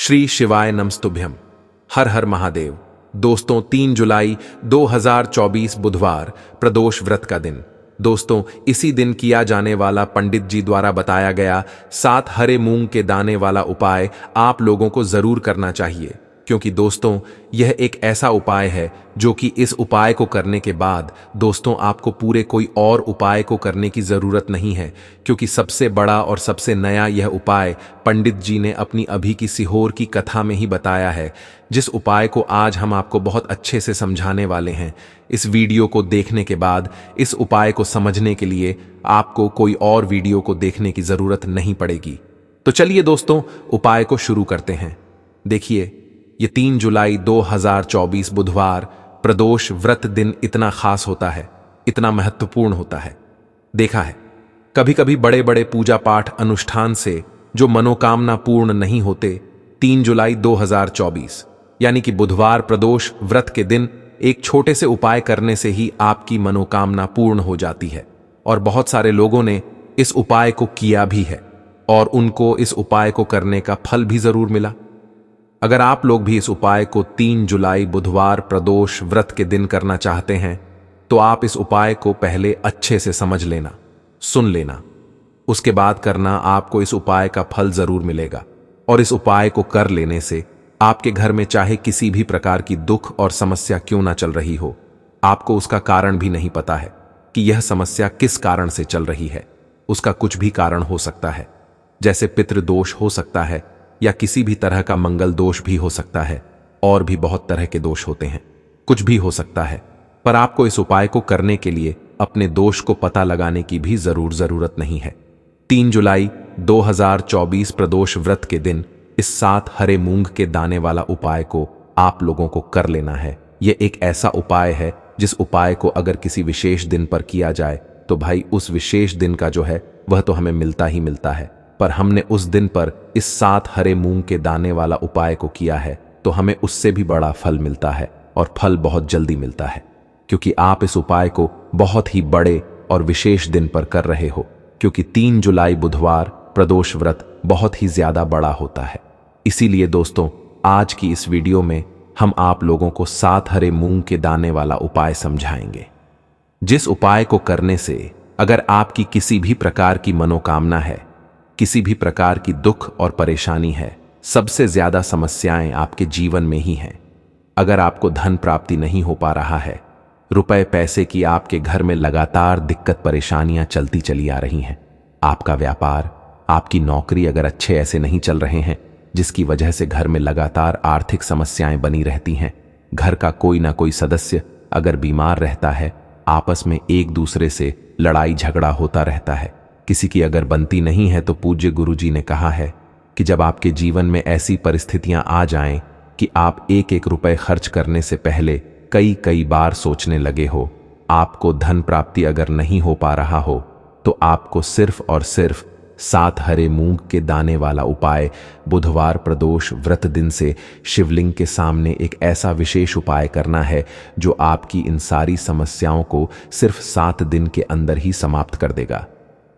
श्री शिवाय नमस्तुभ्यम। हर हर महादेव। दोस्तों 3 जुलाई 2024 बुधवार प्रदोष व्रत का दिन। दोस्तों इसी दिन किया जाने वाला पंडित जी द्वारा बताया गया 7 हरे मूंग के दाने वाला उपाय आप लोगों को जरूर करना चाहिए, क्योंकि दोस्तों यह एक ऐसा उपाय है जो कि इस उपाय को करने के बाद दोस्तों आपको पूरे कोई और उपाय को करने की जरूरत नहीं है, क्योंकि सबसे बड़ा और सबसे नया यह उपाय पंडित जी ने अपनी अभी की सीहोर की कथा में ही बताया है, जिस उपाय को आज हम आपको बहुत अच्छे से समझाने वाले हैं। इस वीडियो को देखने के बाद इस उपाय को समझने के लिए आपको कोई और वीडियो को देखने की जरूरत नहीं पड़ेगी। तो चलिए दोस्तों उपाय को शुरू करते हैं। देखिए, ये 3 जुलाई 2024 बुधवार प्रदोष व्रत दिन इतना खास होता है, इतना महत्वपूर्ण होता है। देखा है कभी कभी बड़े बड़े पूजा पाठ अनुष्ठान से जो मनोकामना पूर्ण नहीं होते, 3 जुलाई 2024 यानी कि बुधवार प्रदोष व्रत के दिन एक छोटे से उपाय करने से ही आपकी मनोकामना पूर्ण हो जाती है। और बहुत सारे लोगों ने इस उपाय को किया भी है और उनको इस उपाय को करने का फल भी जरूर मिला। अगर आप लोग भी इस उपाय को 3 जुलाई बुधवार प्रदोष व्रत के दिन करना चाहते हैं, तो आप इस उपाय को पहले अच्छे से समझ लेना, सुन लेना, उसके बाद करना। आपको इस उपाय का फल जरूर मिलेगा। और इस उपाय को कर लेने से आपके घर में चाहे किसी भी प्रकार की दुख और समस्या क्यों ना चल रही हो, आपको उसका कारण भी नहीं पता है कि यह समस्या किस कारण से चल रही है। उसका कुछ भी कारण हो सकता है, जैसे पितृदोष हो सकता है या किसी भी तरह का मंगल दोष भी हो सकता है, और भी बहुत तरह के दोष होते हैं, कुछ भी हो सकता है। पर आपको इस उपाय को करने के लिए अपने दोष को पता लगाने की भी जरूरत नहीं है। 3 जुलाई 2024 प्रदोष व्रत के दिन इस 7 हरे मूंग के दाने वाला उपाय को आप लोगों को कर लेना है। यह एक ऐसा उपाय है जिस उपाय को अगर किसी विशेष दिन पर किया जाए तो भाई उस विशेष दिन का जो है वह तो हमें मिलता ही मिलता है। पर हमने उस दिन पर इस 7 हरे मूंग के दाने वाला उपाय को किया है तो हमें उससे भी बड़ा फल मिलता है, और फल बहुत जल्दी मिलता है, क्योंकि आप इस उपाय को बहुत ही बड़े और विशेष दिन पर कर रहे हो। क्योंकि 3 जुलाई बुधवार प्रदोष व्रत बहुत ही ज्यादा बड़ा होता है। इसीलिए दोस्तों आज की इस वीडियो में हम आप लोगों को 7 हरे मूंग के दाने वाला उपाय समझाएंगे, जिस उपाय को करने से अगर आपकी किसी भी प्रकार की मनोकामना है, किसी भी प्रकार की दुख और परेशानी है, सबसे ज्यादा समस्याएं आपके जीवन में ही हैं। अगर आपको धन प्राप्ति नहीं हो पा रहा है, रुपए पैसे की आपके घर में लगातार दिक्कत परेशानियां चलती चली आ रही हैं, आपका व्यापार, आपकी नौकरी अगर अच्छे ऐसे नहीं चल रहे हैं, जिसकी वजह से घर में लगातार आर्थिक समस्याएं बनी रहती हैं, घर का कोई ना कोई सदस्य अगर बीमार रहता है, आपस में एक दूसरे से लड़ाई झगड़ा होता रहता है, किसी की अगर बनती नहीं है, तो पूज्य गुरुजी ने कहा है कि जब आपके जीवन में ऐसी परिस्थितियां आ जाएं कि आप एक एक रुपए खर्च करने से पहले कई बार सोचने लगे हो, आपको धन प्राप्ति अगर नहीं हो पा रहा हो, तो आपको सिर्फ और सिर्फ 7 हरे मूंग के दाने वाला उपाय बुधवार प्रदोष व्रत दिन से शिवलिंग के सामने एक ऐसा विशेष उपाय करना है जो आपकी इन सारी समस्याओं को सिर्फ 7 दिन के अंदर ही समाप्त कर देगा।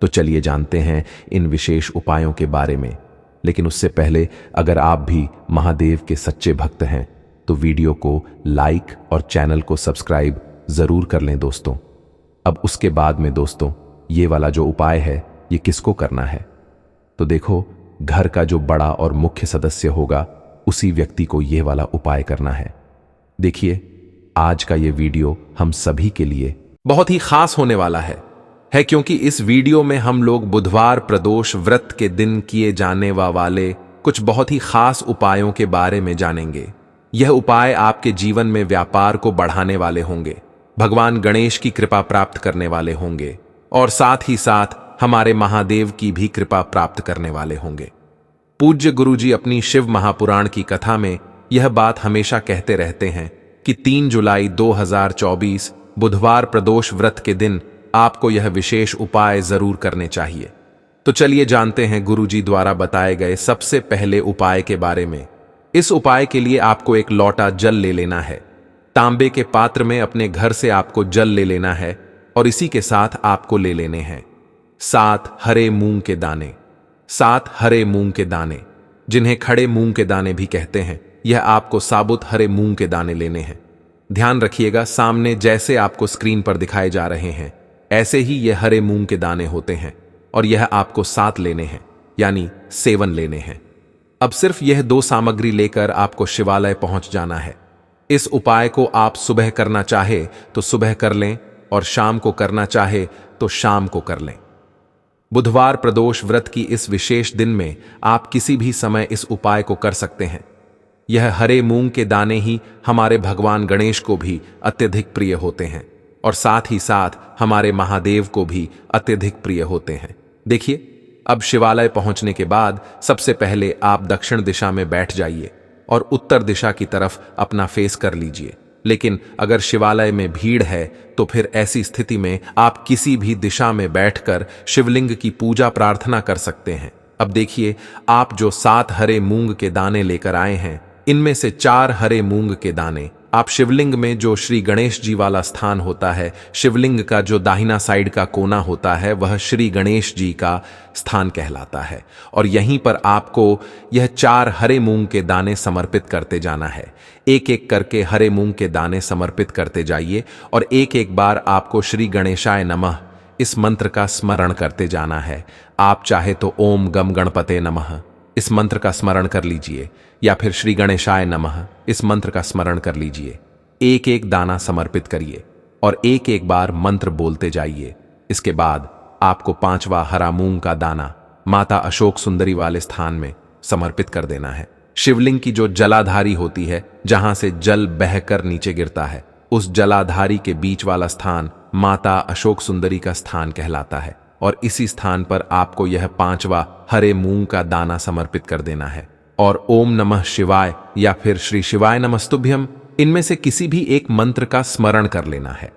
तो चलिए जानते हैं इन विशेष उपायों के बारे में। लेकिन उससे पहले अगर आप भी महादेव के सच्चे भक्त हैं तो वीडियो को लाइक और चैनल को सब्सक्राइब जरूर कर लें दोस्तों। अब उसके बाद में दोस्तों ये वाला जो उपाय है ये किसको करना है, तो देखो घर का जो बड़ा और मुख्य सदस्य होगा उसी व्यक्ति को ये वाला उपाय करना है। देखिए आज का ये वीडियो हम सभी के लिए बहुत ही खास होने वाला है, क्योंकि इस वीडियो में हम लोग बुधवार प्रदोष व्रत के दिन किए जाने वाले कुछ बहुत ही खास उपायों के बारे में जानेंगे। यह उपाय आपके जीवन में व्यापार को बढ़ाने वाले होंगे, भगवान गणेश की कृपा प्राप्त करने वाले होंगे, और साथ ही साथ हमारे महादेव की भी कृपा प्राप्त करने वाले होंगे। पूज्य गुरुजी अपनी शिव महापुराण की कथा में यह बात हमेशा कहते रहते हैं कि 3 जुलाई 2024 बुधवार प्रदोष व्रत के दिन आपको यह विशेष उपाय जरूर करने चाहिए। तो चलिए जानते हैं गुरुजी द्वारा बताए गए सबसे पहले उपाय के बारे में। इस उपाय के लिए आपको एक लोटा जल ले लेना है। तांबे के पात्र में अपने घर से आपको जल ले लेना है, और इसी के साथ आपको ले लेने हैं 7 हरे मूंग के दाने। 7 हरे मूंग के दाने जिन्हें खड़े मूंग के दाने भी कहते हैं। यह आपको साबुत हरे मूंग के दाने लेने हैं। ध्यान रखिएगा, सामने जैसे आपको स्क्रीन पर दिखाए जा रहे हैं ऐसे ही यह हरे मूंग के दाने होते हैं और यह आपको 7 लेने हैं, यानी 7 लेने हैं। अब सिर्फ यह 2 सामग्री लेकर आपको शिवालय पहुंच जाना है। इस उपाय को आप सुबह करना चाहे तो सुबह कर लें और शाम को करना चाहे तो शाम को कर लें। बुधवार प्रदोष व्रत की इस विशेष दिन में आप किसी भी समय इस उपाय को कर सकते हैं। यह हरे मूंग के दाने ही हमारे भगवान गणेश को भी अत्यधिक प्रिय होते हैं और साथ ही साथ हमारे महादेव को भी अत्यधिक प्रिय होते हैं। देखिए, अब शिवालय पहुंचने के बाद सबसे पहले आप दक्षिण दिशा में बैठ जाइए और उत्तर दिशा की तरफ अपना फेस कर लीजिए। लेकिन अगर शिवालय में भीड़ है तो फिर ऐसी स्थिति में आप किसी भी दिशा में बैठकर शिवलिंग की पूजा प्रार्थना कर सकते हैं। अब देखिए, आप जो 7 हरे मूंग के दाने लेकर आए हैं, इनमें से 4 हरे मूंग के दाने आप शिवलिंग में जो श्री गणेश जी वाला स्थान होता है, शिवलिंग का जो दाहिना साइड का कोना होता है, वह श्री गणेश जी का स्थान कहलाता है और यहीं पर आपको यह 4 हरे मूंग के दाने समर्पित करते जाना है। एक एक करके हरे मूंग के दाने समर्पित करते जाइए और एक एक बार आपको श्री गणेशाय नमः इस मंत्र का स्मरण करते जाना है। आप चाहे तो ओम गम गणपते नमः इस मंत्र का स्मरण कर लीजिए या फिर श्री गणेशाय नमः इस मंत्र का स्मरण कर लीजिए। एक एक दाना समर्पित करिए और एक एक बार मंत्र बोलते जाइए। इसके बाद आपको 5वां हरा मूंग का दाना माता अशोक सुंदरी वाले स्थान में समर्पित कर देना है। शिवलिंग की जो जलाधारी होती है, जहां से जल बहकर नीचे गिरता है, उस जलाधारी के बीच वाला स्थान माता अशोक सुंदरी का स्थान कहलाता है और इसी स्थान पर आपको यह 5वां हरे मूंग का दाना समर्पित कर देना है और ओम नमः शिवाय या फिर श्री शिवाय नमस्तुभ्यम इनमें से किसी भी एक मंत्र का स्मरण कर लेना है।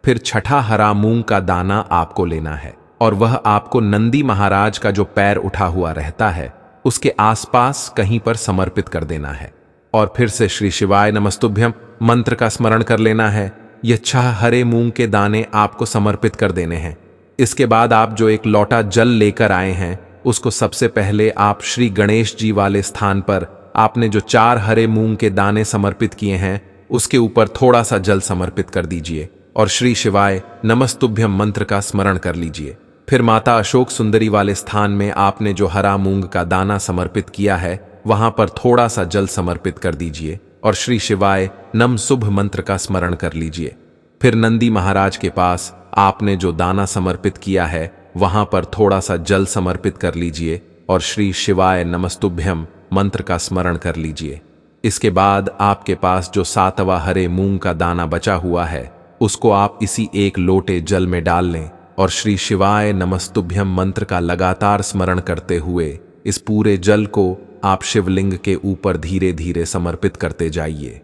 फिर 6ठा हरा मूंग का दाना आपको लेना है और वह आपको नंदी महाराज का जो पैर उठा हुआ रहता है उसके आसपास कहीं पर समर्पित कर देना है और फिर से श्री शिवाय नमस्तुभ्यम मंत्र का स्मरण कर लेना है। यह 6 हरे मूंग के दाने आपको समर्पित कर देने हैं। इसके बाद आप जो एक लोटा जल लेकर आए हैं उसको सबसे पहले आप श्री गणेश जी वाले स्थान पर आपने जो 4 हरे मूंग के दाने समर्पित किए हैं उसके ऊपर थोड़ा सा जल समर्पित कर दीजिए और श्री शिवाय नमस्तुभ्यम मंत्र का स्मरण कर लीजिए। फिर माता अशोक सुंदरी वाले स्थान में आपने जो हरा मूंग का दाना समर्पित किया है वहां पर थोड़ा सा जल समर्पित कर दीजिए और श्री शिवाय नम शुभ मंत्र का स्मरण कर लीजिए। फिर नंदी महाराज के पास आपने जो दाना समर्पित किया है वहां पर थोड़ा सा जल समर्पित कर लीजिए और श्री शिवाय नमस्तुभ्यम मंत्र का स्मरण कर लीजिए। इसके बाद आपके पास जो 7वां हरे मूंग का दाना बचा हुआ है उसको आप इसी एक लोटे जल में डाल लें और श्री शिवाय नमस्तुभ्यम मंत्र का लगातार स्मरण करते हुए इस पूरे जल को आप शिवलिंग के ऊपर धीरे धीरे समर्पित करते जाइए।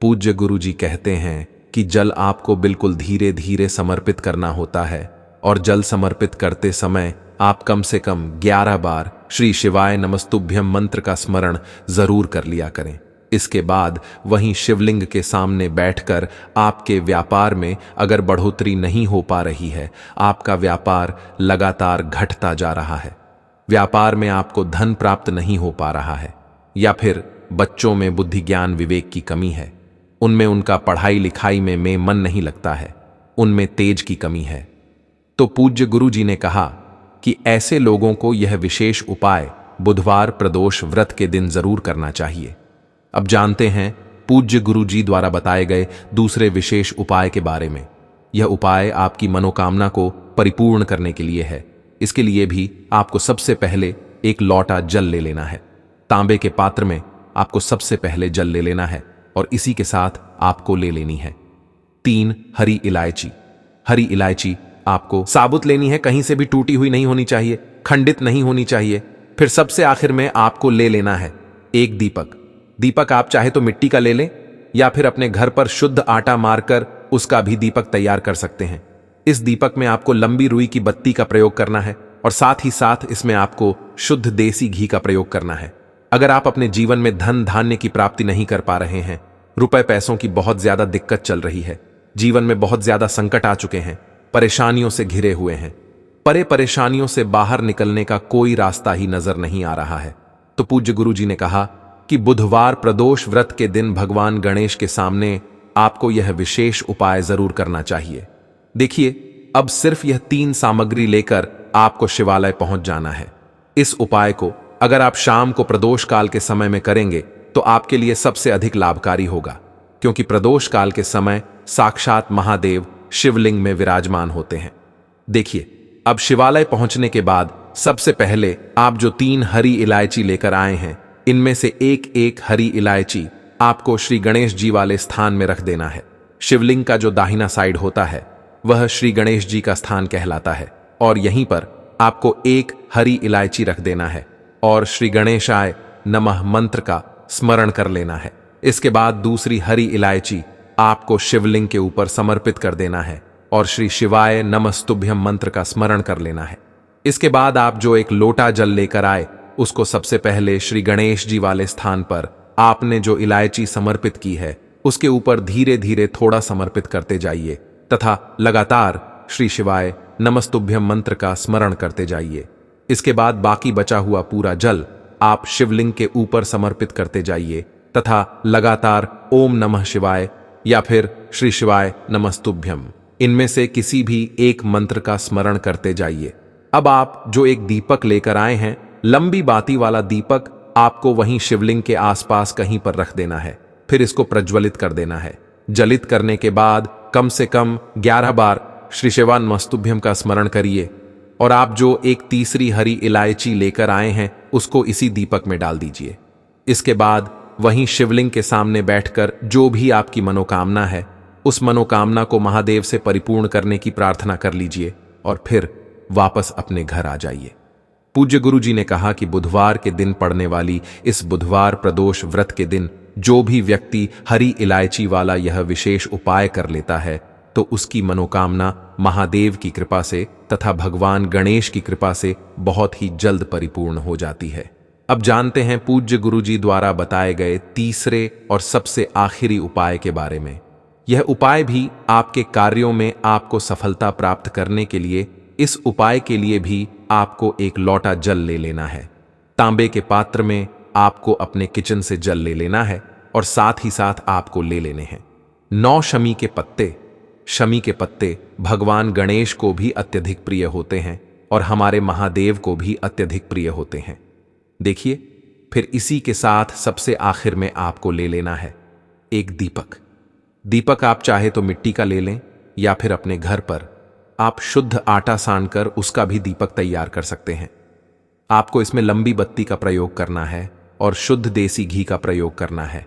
पूज्य गुरु जी कहते हैं कि जल आपको बिल्कुल धीरे धीरे समर्पित करना होता है और जल समर्पित करते समय आप कम से कम 11 बार श्री शिवाय नमस्तुभ्यम मंत्र का स्मरण जरूर कर लिया करें। इसके बाद वहीं शिवलिंग के सामने बैठकर आपके व्यापार में अगर बढ़ोतरी नहीं हो पा रही है, आपका व्यापार लगातार घटता जा रहा है, व्यापार में आपको धन प्राप्त नहीं हो पा रहा है या फिर बच्चों में बुद्धि ज्ञान विवेक की कमी है, उनमें उनका पढ़ाई लिखाई में मन नहीं लगता है, उनमें तेज की कमी है, तो पूज्य गुरु जी ने कहा कि ऐसे लोगों को यह विशेष उपाय बुधवार प्रदोष व्रत के दिन जरूर करना चाहिए। अब जानते हैं पूज्य गुरु जी द्वारा बताए गए दूसरे विशेष उपाय के बारे में। यह उपाय आपकी मनोकामना को परिपूर्ण करने के लिए है। इसके लिए भी आपको सबसे पहले एक लोटा जल ले लेना है। तांबे के पात्र में आपको सबसे पहले जल ले लेना है और इसी के साथ आपको ले लेनी है 3 हरी इलायची। हरी इलायची आपको साबुत लेनी है, कहीं से भी टूटी हुई नहीं होनी चाहिए, खंडित नहीं होनी चाहिए। फिर सबसे आखिर में आपको ले लेना है एक दीपक। दीपक आप चाहे तो मिट्टी का ले लें या फिर अपने घर पर शुद्ध आटा मारकर उसका भी दीपक तैयार कर सकते हैं। इस दीपक में आपको लंबी रुई की बत्ती का प्रयोग करना है और साथ ही साथ इसमें आपको शुद्ध देसी घी का प्रयोग करना है। अगर आप अपने जीवन में धन धान्य की प्राप्ति नहीं कर पा रहे हैं, रुपए पैसों की बहुत ज्यादा दिक्कत चल रही है, जीवन में बहुत ज्यादा संकट आ चुके हैं, परेशानियों से घिरे हुए हैं, परेशानियों से बाहर निकलने का कोई रास्ता ही नजर नहीं आ रहा है, तो पूज्य गुरुजी ने कहा कि बुधवार प्रदोष व्रत के दिन भगवान गणेश के सामने आपको यह विशेष उपाय जरूर करना चाहिए। देखिए, अब सिर्फ यह 3 सामग्री लेकर आपको शिवालय पहुंच जाना है। इस उपाय को अगर आप शाम को प्रदोष काल के समय में करेंगे तो आपके लिए सबसे अधिक लाभकारी होगा, क्योंकि प्रदोष काल के समय साक्षात महादेव शिवलिंग में विराजमान होते हैं। देखिए, अब शिवालय पहुंचने के बाद सबसे पहले आप जो 3 हरी इलायची लेकर आए हैं, इनमें से एक एक हरी इलायची आपको श्री गणेश जी वाले स्थान में रख देना है। शिवलिंग का जो दाहिना साइड होता है वह श्री गणेश जी का स्थान कहलाता है, और यहीं पर आपको एक हरी इलायची रख देना है और श्री गणेशाय नमः मंत्र का स्मरण कर लेना है। इसके बाद दूसरी हरी इलायची आपको शिवलिंग के ऊपर समर्पित कर देना है और श्री शिवाय नमस्तुभ्यम मंत्र का स्मरण कर लेना है। इसके बाद आप जो एक लोटा जल लेकर आए उसको सबसे पहले श्री गणेश जी वाले स्थान पर आपने जो इलायची समर्पित की है उसके ऊपर धीरे धीरे थोड़ा समर्पित करते जाइए तथा लगातार श्री शिवाय नमस्तुभ्यम मंत्र का स्मरण करते जाइए। इसके बाद बाकी बचा हुआ पूरा जल आप शिवलिंग के ऊपर समर्पित करते जाइए तथा लगातार ओम नमः शिवाय या फिर श्री शिवाय नमस्तुभ्यम, इनमें से किसी भी एक मंत्र का स्मरण करते जाइए। अब आप जो एक दीपक लेकर आए हैं, लंबी बाती वाला दीपक, आपको वहीं शिवलिंग के आसपास कहीं पर रख देना है। फिर इसको प्रज्वलित कर देना है। जलित करने के बाद कम से कम 11 बार श्री शिवाय नमस्तुभ्यम का स्मरण करिए और आप जो एक तीसरी हरी इलायची लेकर आए हैं उसको इसी दीपक में डाल दीजिए। इसके बाद वहीं शिवलिंग के सामने बैठकर जो भी आपकी मनोकामना है उस मनोकामना को महादेव से परिपूर्ण करने की प्रार्थना कर लीजिए और फिर वापस अपने घर आ जाइए। पूज्य गुरु जी ने कहा कि बुधवार के दिन पड़ने वाली इस बुधवार प्रदोष व्रत के दिन जो भी व्यक्ति हरी इलायची वाला यह विशेष उपाय कर लेता है तो उसकी मनोकामना महादेव की कृपा से तथा भगवान गणेश की कृपा से बहुत ही जल्द परिपूर्ण हो जाती है। अब जानते हैं पूज्य गुरु जी द्वारा बताए गए तीसरे और सबसे आखिरी उपाय के बारे में। यह उपाय भी आपके कार्यों में आपको सफलता प्राप्त करने के लिए, इस उपाय के लिए भी आपको एक लोटा जल ले लेना है। तांबे के पात्र में आपको अपने किचन से जल ले लेना है और साथ ही साथ आपको ले लेने हैं 9 शमी के पत्ते। शमी के पत्ते भगवान गणेश को भी अत्यधिक प्रिय होते हैं और हमारे महादेव को भी अत्यधिक प्रिय होते हैं। देखिए, फिर इसी के साथ सबसे आखिर में आपको ले लेना है एक दीपक। दीपक आप चाहे तो मिट्टी का ले लें या फिर अपने घर पर आप शुद्ध आटा सानकर उसका भी दीपक तैयार कर सकते हैं। आपको इसमें लंबी बत्ती का प्रयोग करना है और शुद्ध देसी घी का प्रयोग करना है।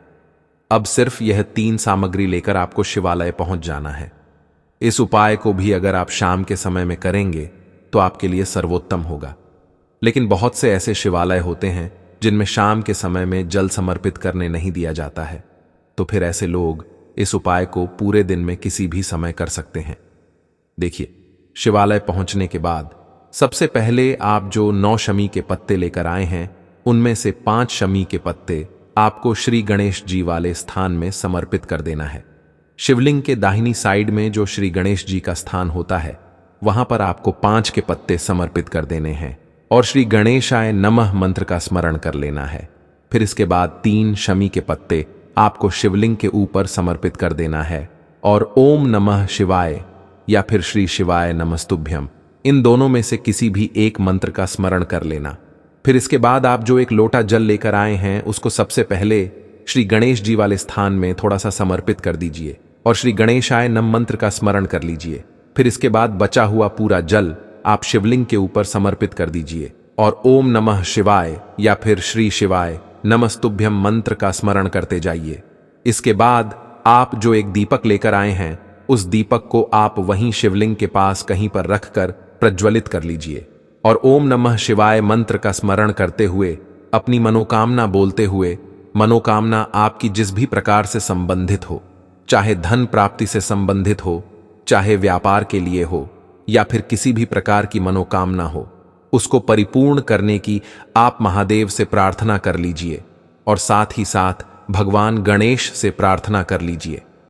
अब सिर्फ यह 3 सामग्री लेकर आपको शिवालय पहुंच जाना है। इस उपाय को भी अगर आप शाम के समय में करेंगे तो आपके लिए सर्वोत्तम होगा। लेकिन बहुत से ऐसे शिवालय होते हैं जिनमें शाम के समय में जल समर्पित करने नहीं दिया जाता है, तो फिर ऐसे लोग इस उपाय को पूरे दिन में किसी भी समय कर सकते हैं। देखिए, शिवालय पहुंचने के बाद सबसे पहले आप जो 9 शमी के पत्ते लेकर आए हैं उनमें से 5 शमी के पत्ते आपको श्री गणेश जी वाले स्थान में समर्पित कर देना है। शिवलिंग के दाहिनी साइड में जो श्री गणेश जी का स्थान होता है वहां पर आपको 5 के पत्ते समर्पित कर देने हैं और श्री गणेशाय नमः मंत्र का स्मरण कर लेना है। फिर इसके बाद 3 शमी के पत्ते आपको शिवलिंग के ऊपर समर्पित कर देना है और ओम नमः शिवाय या फिर श्री शिवाय नमस्तुभ्यम, इन दोनों में से किसी भी एक मंत्र का स्मरण कर लेना। फिर इसके बाद आप जो एक लोटा जल लेकर आए हैं उसको सबसे पहले श्री गणेश जी वाले स्थान में थोड़ा सा समर्पित कर दीजिए और श्री गणेशाय नम मंत्र का स्मरण कर लीजिए। फिर इसके बाद बचा हुआ पूरा जल आप शिवलिंग के ऊपर समर्पित कर दीजिए और ओम नमः शिवाय या फिर श्री शिवाय नमस्तुभ्यम मंत्र का स्मरण करते जाइए। इसके बाद आप जो एक दीपक लेकर आए हैं उस दीपक को आप वहीं शिवलिंग के पास कहीं पर रखकर प्रज्वलित कर लीजिए और ओम नमः शिवाय मंत्र का स्मरण करते हुए अपनी मनोकामना बोलते हुए, मनोकामना आपकी जिस भी प्रकार से संबंधित हो, चाहे धन प्राप्ति से संबंधित हो, चाहे व्यापार के लिए हो या फिर किसी भी प्रकार की मनोकामना हो, उसको परिपूर्ण करने की आप महादेव से प्रार्थना कर लीजिए और साथ ही साथ भगवान गणेश से प्रार्थना कर लीजिए।